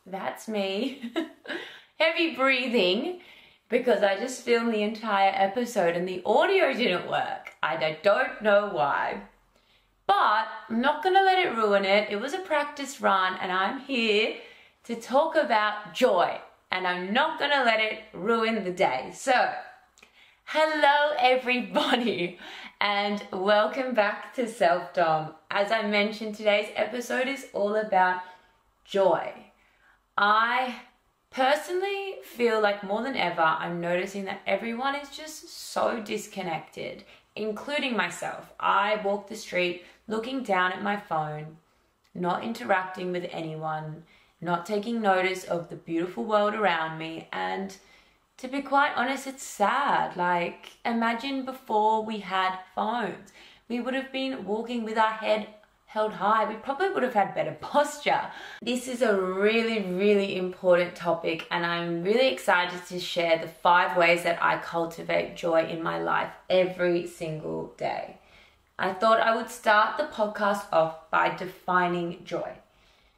That's me. Heavy breathing because I just filmed the entire episode and the audio didn't work. I don't know why. But I'm not going to let it ruin it. It was a practice run and I'm here to talk about joy. And I'm not going to let it ruin the day. So, hello everybody and welcome back to Self-Dom. As I mentioned, today's episode is all about joy. I personally feel like more than ever, I'm noticing that everyone is just so disconnected, including myself. I walk the street looking down at my phone, not interacting with anyone, not taking notice of the beautiful world around me. And to be quite honest, it's sad. Like, imagine before we had phones, we would have been walking with our head held high. We probably would have had better posture. This is a really important topic and I'm really excited to share the 5 ways that I cultivate joy in my life every single day. I thought I would start the podcast off by defining joy.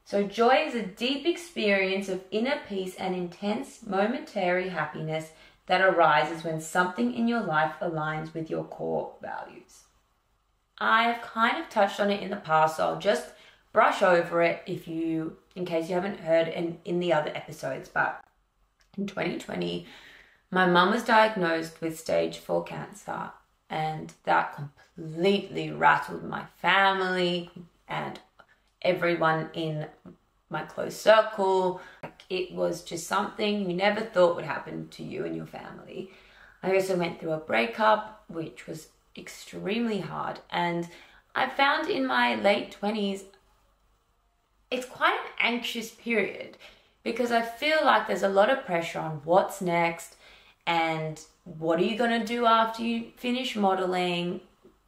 So joy is a deep experience of inner peace and intense momentary happiness that arises when something in your life aligns with your core values. I've kind of touched on it in the past, so I'll just brush over it in case you haven't heard in the other episodes. But in 2020, my mum was diagnosed with stage 4 cancer, and that completely rattled my family and everyone in my close circle. It was just something you never thought would happen to you and your family. I also went through a breakup, which was extremely hard, and I found in my late 20s it's quite an anxious period because I feel like there's a lot of pressure on what's next and what are you going to do after you finish modeling.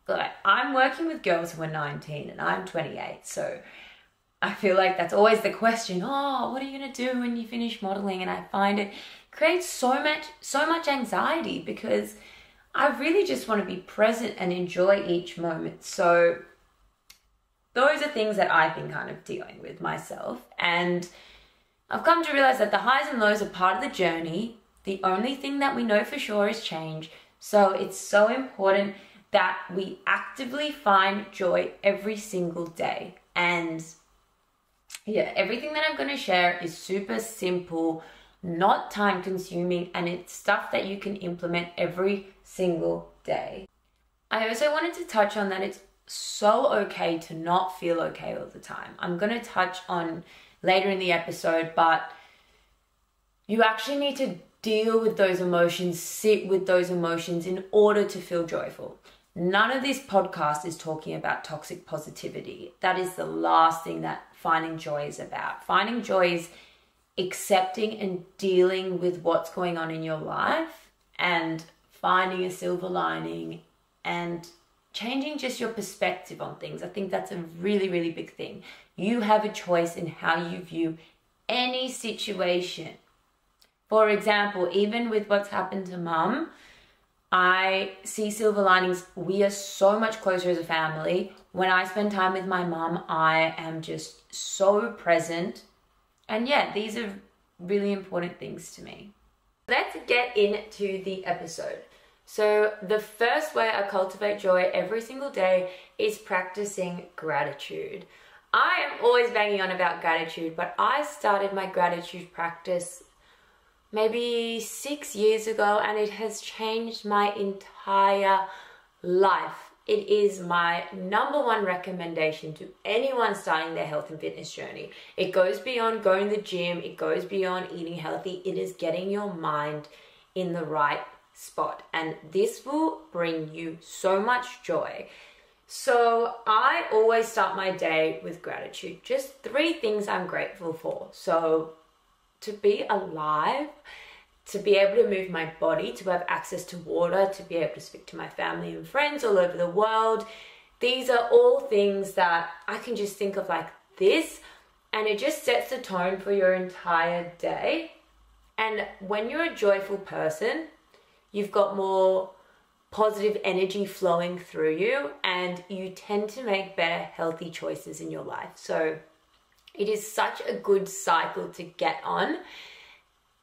Like, I'm working with girls who are 19 and I'm 28, so I feel like that's always the question, oh, what are you going to do when you finish modeling? And I find it creates so much anxiety because I really just want to be present and enjoy each moment. So those are things that I've been kind of dealing with myself. And I've come to realize that the highs and lows are part of the journey. The only thing that we know for sure is change. So it's so important that we actively find joy every single day. And yeah, everything that I'm going to share is super simple, not time consuming, and it's stuff that you can implement every single day. I also wanted to touch on that it's so okay to not feel okay all the time. I'm going to touch on later in the episode, but you actually need to deal with those emotions, sit with those emotions in order to feel joyful. None of this podcast is talking about toxic positivity. That is the last thing that finding joy is about. Finding joy is accepting and dealing with what's going on in your life and finding a silver lining and changing just your perspective on things. I think that's a really big thing. You have a choice in how you view any situation. For example, even with what's happened to mum, I see silver linings. We are so much closer as a family. When I spend time with my mum, I am just so present. And yeah, these are really important things to me. Let's get into the episode. So the first way I cultivate joy every single day is practicing gratitude. I am always banging on about gratitude, but I started my gratitude practice maybe 6 years ago and it has changed my entire life. It is my #1 recommendation to anyone starting their health and fitness journey. It goes beyond going to the gym. It goes beyond eating healthy. It is getting your mind in the right spot. And this will bring you so much joy. So I always start my day with gratitude. Just 3 things I'm grateful for. So to be alive, to be able to move my body, to have access to water, to be able to speak to my family and friends all over the world. These are all things that I can just think of like this, and it just sets the tone for your entire day. And when you're a joyful person, you've got more positive energy flowing through you, and you tend to make better, healthy choices in your life. So it is such a good cycle to get on.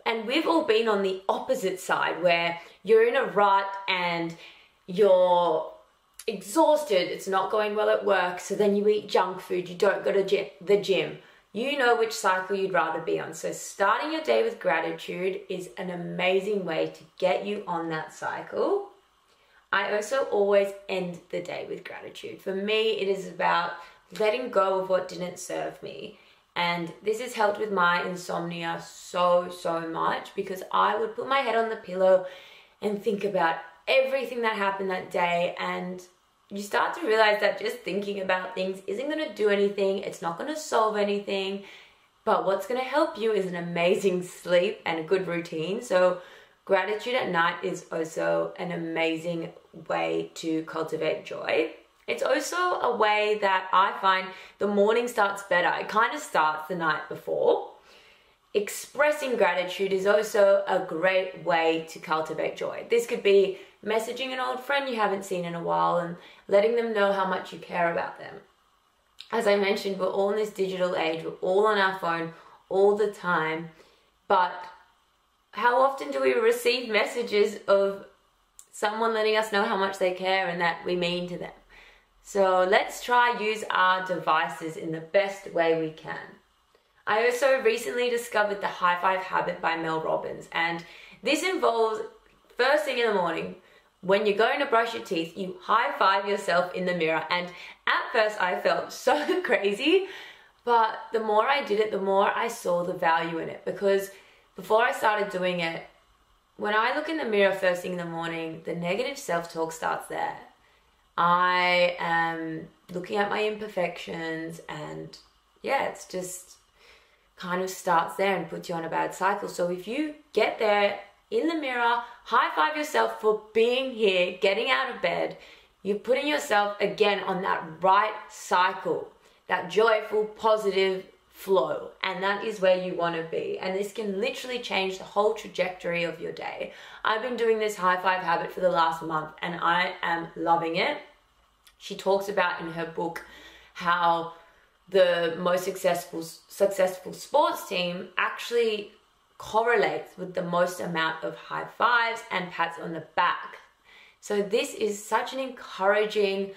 And we've all been on the opposite side where you're in a rut and you're exhausted, it's not going well at work, so then you eat junk food, you don't go to the gym. You know which cycle you'd rather be on. So starting your day with gratitude is an amazing way to get you on that cycle. I also always end the day with gratitude. For me, it is about letting go of what didn't serve me. And this has helped with my insomnia so much, because I would put my head on the pillow and think about everything that happened that day, and you start to realize that just thinking about things isn't going to do anything. It's not going to solve anything. But what's going to help you is an amazing sleep and a good routine. So gratitude at night is also an amazing way to cultivate joy. It's also a way that I find the morning starts better. It kind of starts the night before. Expressing gratitude is also a great way to cultivate joy. This could be messaging an old friend you haven't seen in a while and letting them know how much you care about them. As I mentioned, we're all in this digital age. We're all on our phone all the time. But how often do we receive messages of someone letting us know how much they care and that we mean to them? So let's try use our devices in the best way we can. I also recently discovered the High Five Habit by Mel Robbins, and this involves first thing in the morning, when you're going to brush your teeth, you high five yourself in the mirror. And at first I felt so crazy, but the more I did it, the more I saw the value in it, because before I started doing it, when I look in the mirror first thing in the morning, the negative self-talk starts there. I am looking at my imperfections, and yeah, it's just kind of starts there and puts you on a bad cycle. So if you get there in the mirror, high five yourself for being here, getting out of bed, you're putting yourself again on that right cycle, that joyful, positive flow, and that is where you want to be. And this can literally change the whole trajectory of your day. I've been doing this high five habit for the last month and I am loving it. She talks about in her book how the most successful sports team actually correlates with the most amount of high fives and pats on the back. So this is such an encouraging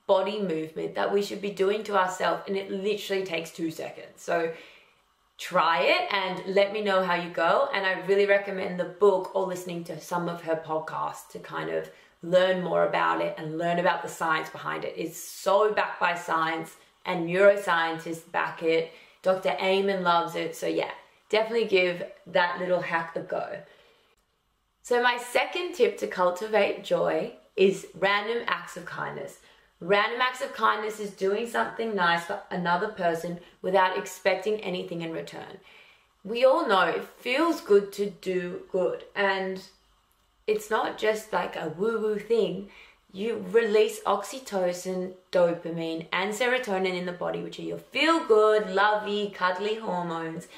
body movement that we should be doing to ourselves, and it literally takes 2 seconds. So try it and let me know how you go. And I really recommend the book or listening to some of her podcasts to kind of learn more about it and learn about the science behind it. It's so backed by science, and neuroscientists back it. Dr. Amen loves it. So yeah, definitely give that little hack a go. So my second tip to cultivate joy is random acts of kindness. Random acts of kindness is doing something nice for another person without expecting anything in return. We all know it feels good to do good, and it's not just like a woo-woo thing. You release oxytocin, dopamine, and serotonin in the body, which are your feel-good, lovey, cuddly hormones,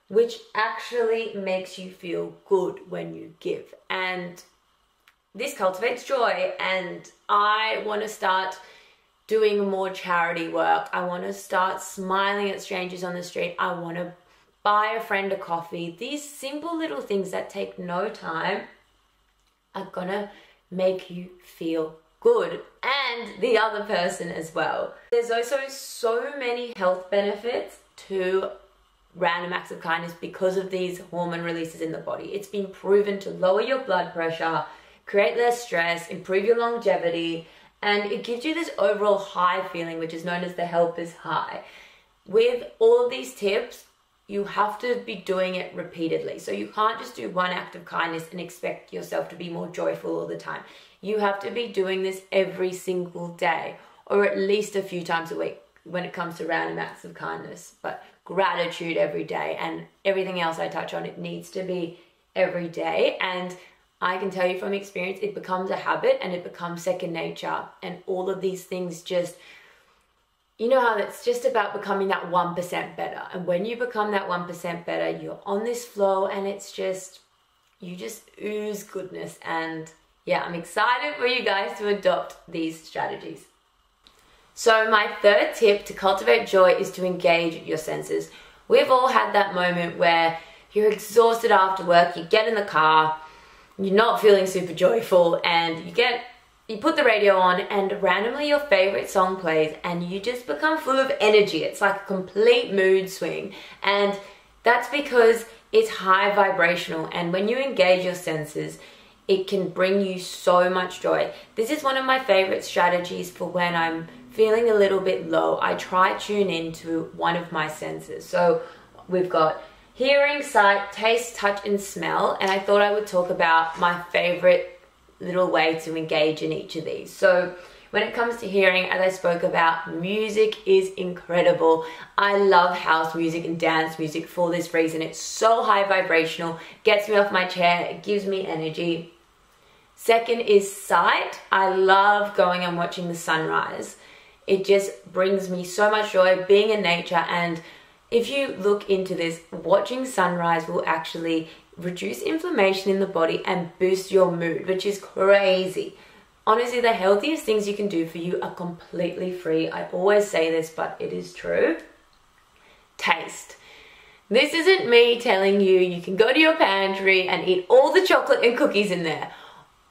which actually makes you feel good when you give. And this cultivates joy, and I want to start doing more charity work. I want to start smiling at strangers on the street. I want to buy a friend a coffee. These simple little things that take no time are gonna make you feel good, and the other person as well. There's also so many health benefits to random acts of kindness because of these hormone releases in the body. It's been proven to lower your blood pressure, create less stress, improve your longevity, and it gives you this overall high feeling, which is known as the helper's high. With all of these tips, you have to be doing it repeatedly. So you can't just do one act of kindness and expect yourself to be more joyful all the time. You have to be doing this every single day, or at least a few times a week when it comes to random acts of kindness. But gratitude every day, and everything else I touch on, it needs to be every day. And I can tell you from experience, it becomes a habit and it becomes second nature. And all of these things just, you know how it's just about becoming that 1% better. And when you become that 1% better, you're on this flow, and it's just, you just ooze goodness, and Yeah, I'm excited for you guys to adopt these strategies. So my third tip to cultivate joy is to engage your senses. We've all had that moment where you're exhausted after work, you get in the car, you're not feeling super joyful, and you put the radio on and randomly your favorite song plays and you just become full of energy. It's like a complete mood swing, and that's because it's high vibrational, and when you engage your senses, it can bring you so much joy. This is one of my favorite strategies for when I'm feeling a little bit low. I try tune into one of my senses. So we've got hearing, sight, taste, touch, and smell, and I thought I would talk about my favorite little way to engage in each of these. So when it comes to hearing, as I spoke about, music is incredible. I love house music and dance music for this reason. It's so high vibrational, gets me off my chair, it gives me energy. Second is sight. I love going and watching the sunrise. It just brings me so much joy being in nature, and if you look into this, watching sunrise will actually reduce inflammation in the body and boost your mood, which is crazy. Honestly, the healthiest things you can do for you are completely free. I always say this, but it is true. Taste. This isn't me telling you you can go to your pantry and eat all the chocolate and cookies in there.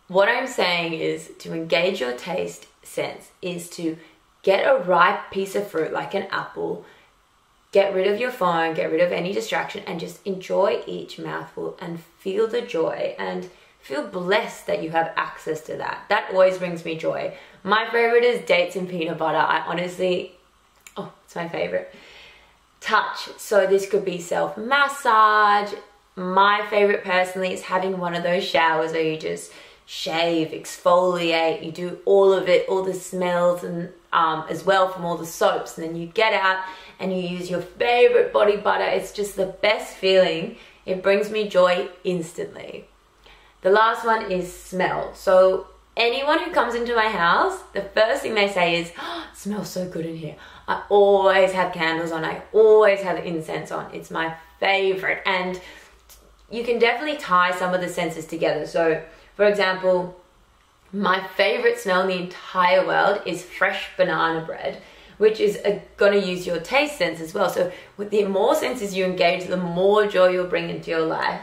What I'm saying is to engage your taste sense is to get a ripe piece of fruit like an apple, get rid of your phone, get rid of any distraction, and just enjoy each mouthful and feel the joy and feel blessed that you have access to that. That always brings me joy. My favorite is dates and peanut butter. I honestly, it's my favorite. Touch. So this could be self-massage. My favorite personally is having one of those showers where you just shave, exfoliate, you do all of it, all the smells, and as well from all the soaps, and then you get out and you use your favorite body butter. It's just the best feeling. It brings me joy instantly. The last one is smell. So anyone who comes into my house, the first thing they say is, oh, it smells so good in here. I always have candles on, I always have incense on. It's my favorite, and you can definitely tie some of the senses together. So for example, my favorite smell in the entire world is fresh banana bread, which is going to use your taste sense as well. So with the more senses you engage, the more joy you'll bring into your life.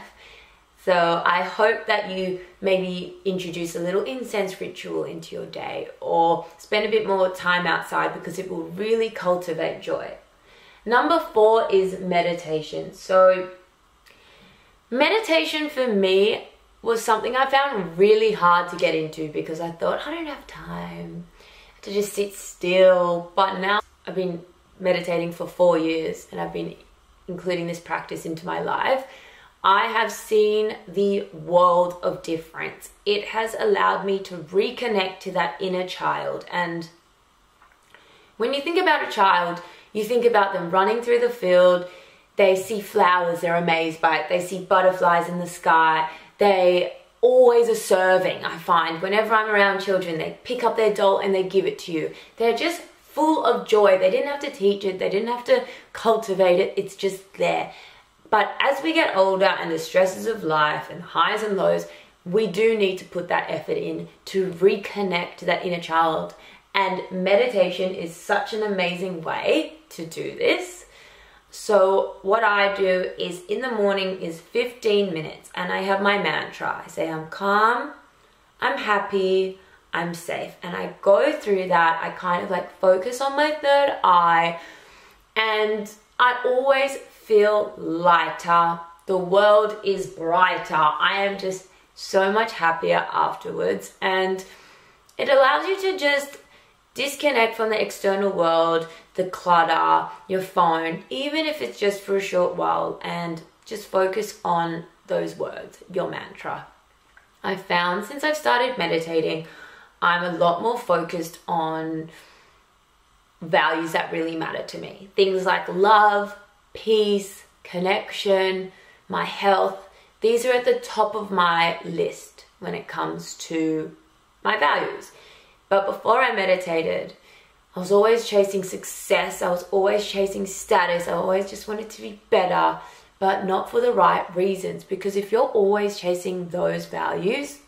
So I hope that you maybe introduce a little incense ritual into your day, or spend a bit more time outside, because it will really cultivate joy. Number 4 is meditation. So meditation for me was something I found really hard to get into, because I thought, I don't have time to just sit still. But now I've been meditating for 4 years, and I've been including this practice into my life. I have seen the world of difference. It has allowed me to reconnect to that inner child. And when you think about a child, you think about them running through the field. They see flowers, they're amazed by it. They see butterflies in the sky. They always are serving, I find. Whenever I'm around children, they pick up their doll and they give it to you. They're just full of joy. They didn't have to teach it. They didn't have to cultivate it. It's just there. But as we get older and the stresses of life and highs and lows, we do need to put that effort in to reconnect to that inner child. And meditation is such an amazing way to do this. So what I do is in the morning is 15 minutes, and I have my mantra. I say I'm calm, I'm happy, I'm safe. And I go through that. I kind of like focus on my third eye, and I always feel lighter. The world is brighter. I am just so much happier afterwards, and it allows you to just disconnect from the external world, the clutter, your phone, even if it's just for a short while, and just focus on those words, your mantra. I found since I've started meditating, I'm a lot more focused on values that really matter to me. Things like love, peace, connection, my health. These are at the top of my list when it comes to my values. But before I meditated, I was always chasing success. I was always chasing status. I always just wanted to be better, but not for the right reasons. Because if you're always chasing those values,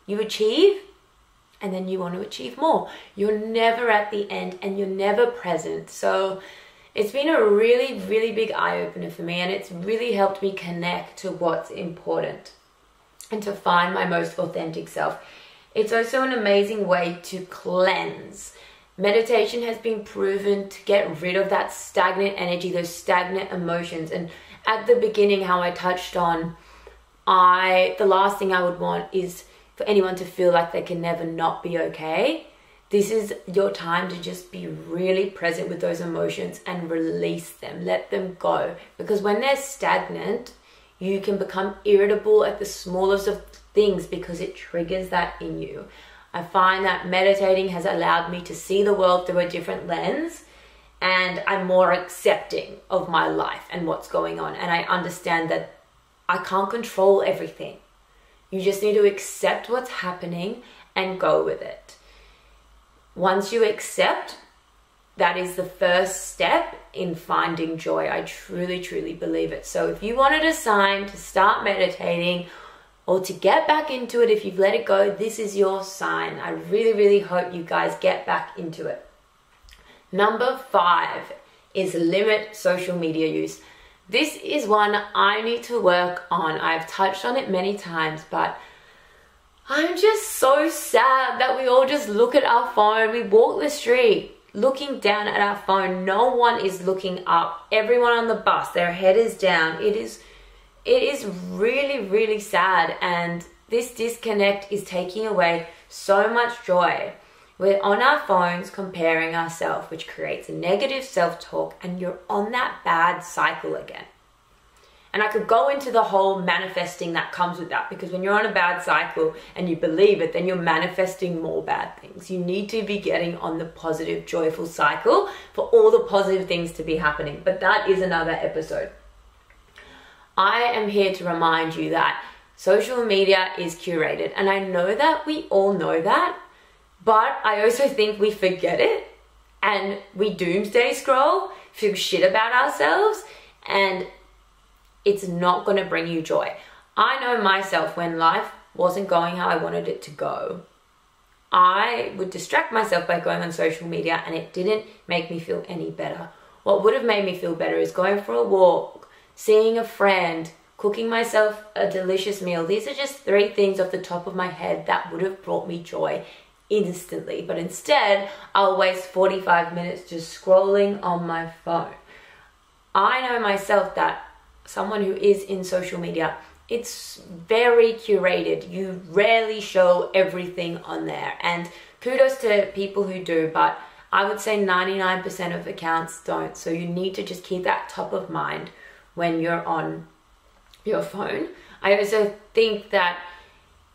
You achieve, and then you want to achieve more. You're never at the end, and you're never present. So it's been a really, really big eye-opener for me, and it's really helped me connect to what's important and to find my most authentic self. It's also an amazing way to cleanse. Meditation has been proven to get rid of that stagnant energy, those stagnant emotions. And at the beginning, how I touched on, the last thing I would want is for anyone to feel like they can never not be okay. This is your time to just be really present with those emotions and release them, let them go. Because when they're stagnant, you can become irritable at the smallest of things because it triggers that in you. I find that meditating has allowed me to see the world through a different lens, and I'm more accepting of my life and what's going on. And I understand that I can't control everything. You just need to accept what's happening and go with it. Once you accept, that is the first step in finding joy. I truly, truly believe it. So if you wanted a sign to start meditating or to get back into it, if you've let it go, this is your sign. I really, really hope you guys get back into it. Number 5 is limit social media use. This is one I need to work on. I've touched on it many times, but I'm just so sad that we all just look at our phone. We walk the street looking down at our phone. No one is looking up. Everyone on the bus, their head is down. It is really, really sad, and this disconnect is taking away so much joy. We're on our phones comparing ourselves, which creates a negative self-talk, and you're on that bad cycle again. And I could go into the whole manifesting that comes with that, because when you're on a bad cycle and you believe it, then you're manifesting more bad things. You need to be getting on the positive, joyful cycle for all the positive things to be happening. But that is another episode. I am here to remind you that social media is curated. And I know that we all know that, but I also think we forget it and we doomsday scroll, feel shit about ourselves, and it's not going to bring you joy. I know myself, when life wasn't going how I wanted it to go, I would distract myself by going on social media, and it didn't make me feel any better. What would have made me feel better is going for a walk, seeing a friend, cooking myself a delicious meal. These are just 3 things off the top of my head that would have brought me joy instantly. But instead, I'll waste 45 minutes just scrolling on my phone. I know myself that someone who is in social media, it's very curated. You rarely show everything on there. And kudos to people who do, but I would say 99% of accounts don't. So you need to just keep that top of mind when you're on your phone. I also think that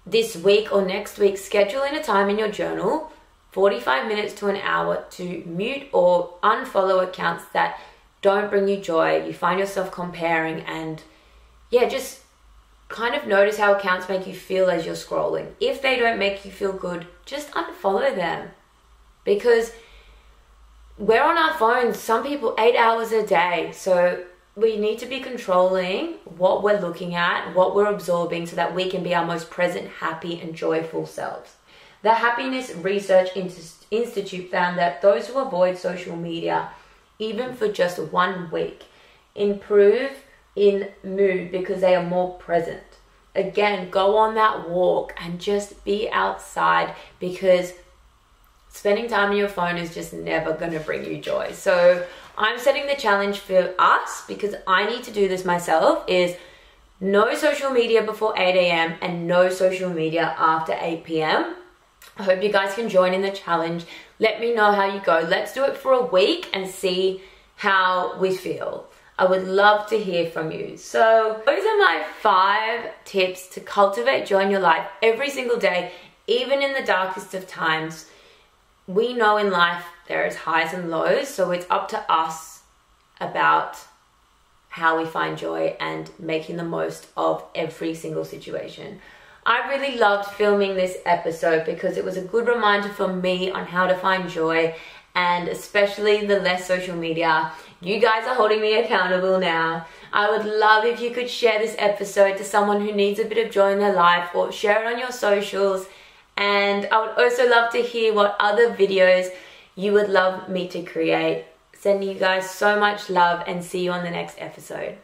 this week or next week, schedule in a time in your journal, 45 minutes to an hour, to mute or unfollow accounts that don't bring you joy. You find yourself comparing, and just kind of notice how accounts make you feel as you're scrolling. If they don't make you feel good, just unfollow them, because we're on our phones, some people 8 hours a day. So we need to be controlling what we're looking at, what we're absorbing, so that we can be our most present, happy and joyful selves. The Happiness Research Institute found that those who avoid social media, even for just 1 week, improve in mood because they are more present. Again, go on that walk and just be outside, because spending time on your phone is just never going to bring you joy. So I'm setting the challenge for us, because I need to do this myself, is no social media before 8 a.m. and no social media after 8 p.m. I hope you guys can join in the challenge. Let me know how you go. Let's do it for a week and see how we feel. I would love to hear from you. So those are my 5 tips to cultivate joy in your life every single day, even in the darkest of times. We know in life there is highs and lows, so it's up to us about how we find joy and making the most of every single situation. I really loved filming this episode because it was a good reminder for me on how to find joy, and especially the less social media. You guys are holding me accountable now. I would love if you could share this episode to someone who needs a bit of joy in their life, or share it on your socials And I would also love to hear what other videos you would love me to create. Sending you guys so much love and see you on the next episode.